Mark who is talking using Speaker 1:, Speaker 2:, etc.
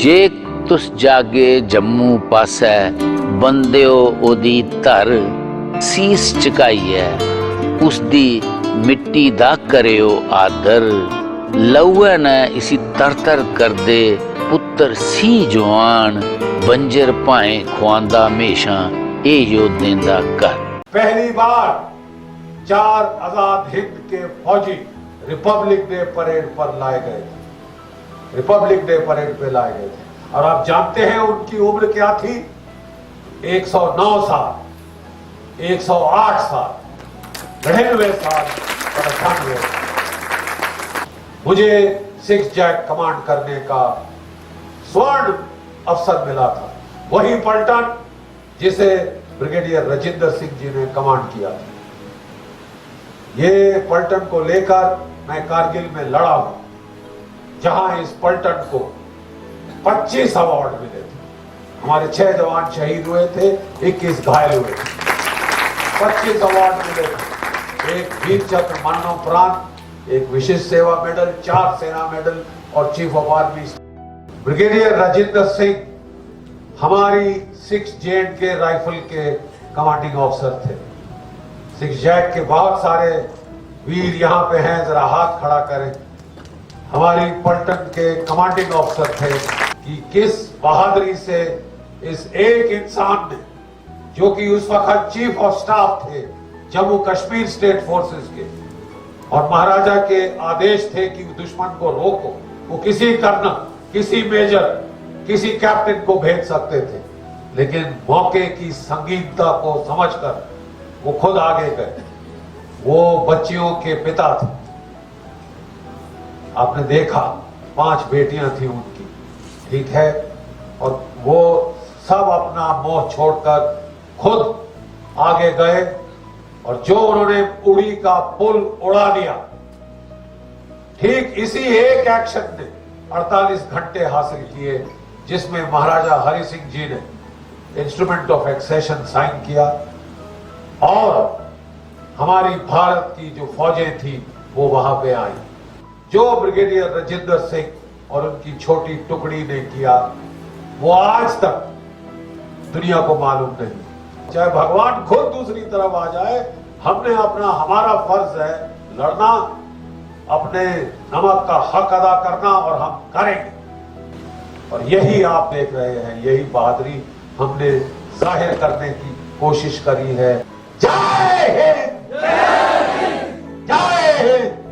Speaker 1: जे तुस जागे जम्मू पासै बंदिओ ओदी धर सीस झुकाइयै उसदी मिट्टी दा करियो आदर। लौए न इसी तर करदे पुत्तर सी जवान बंजर भाएं खुआंदा हमेशा ए योद्धें दा घर।
Speaker 2: पहली बार 4 आजाद हिंद के फौजी रिपब्लिक डे परेड पर लाए गए थे, रिपब्लिक डे परेड पे लाए गए थे। और आप जानते हैं उनकी उम्र क्या थी? 109 साल, 108 साल, 99 साल और 98 साल। मुझे 6 जैक कमांड करने का स्वर्ण अवसर मिला था। वही पलटन जिसे ब्रिगेडियर राजेंद्र सिंह जी ने कमांड किया था। ये पलटन को लेकर मैं कारगिल में लड़ा हूं, जहां इस पलटन को 25 अवार्ड मिले थे। हमारे 6 जवान शहीद हुए थे, 21 घायल हुए थे। 25 अवार्ड मिले थे। एक वीर चक्र मरणोपरांत, एक विशिष्ट सेवा मेडल, 4 सेना मेडल और chief of army. Brigadier Rajendra Singh हमारी 6 J&K राइफल के कमांडिंग ऑफिसर थे। 6 जैक के बहुत सारे वीर यहाँ पे हैं, जरा हाथ खड़ा करें। हमारी पलटन के कमांडिंग ऑफिसर थे कि किस बहादुरी से इस एक इंसान ने, जो कि उस वक्त चीफ ऑफ स्टाफ थे जम्मू कश्मीर स्टेट फोर्सेस के, और महाराजा के आदेश थे कि दुश्मन को रोको, वो किसी कर्नल, किसी मेजर, किसी कैप्टन को भेज सकते थे, लेकिन मौके की संगीनता को समझकर वो खुद आगे गए। वो बच्चियों के पिता थे। आपने देखा 5 बेटियां थी उनकी, ठीक है, और वो सब अपना मोह छोड़कर खुद आगे गए और जो उन्होंने उड़ी का पुल उड़ा दिया, ठीक इसी एक एक्शन ने 48 घंटे हासिल किए, जिसमें महाराजा हरि सिंह जी ने इंस्ट्रूमेंट ऑफ एक्सेशन साइन किया और हमारी भारत की जो फौजें थी वो वहां पे आई। जो ब्रिगेडियर राजेंद्र सिंह और उनकी छोटी टुकड़ी ने किया, वो आज तक दुनिया को मालूम नहीं। चाहे भगवान खुद दूसरी तरफ आ जाए, हमने हमारा फर्ज है लड़ना, अपने नमक का हक अदा करना, और हम करेंगे। और यही आप देख रहे हैं, यही बहादुरी हमने जाहिर करने की कोशिश करी है। जय हिंद, जय हिंद, जय हिंद।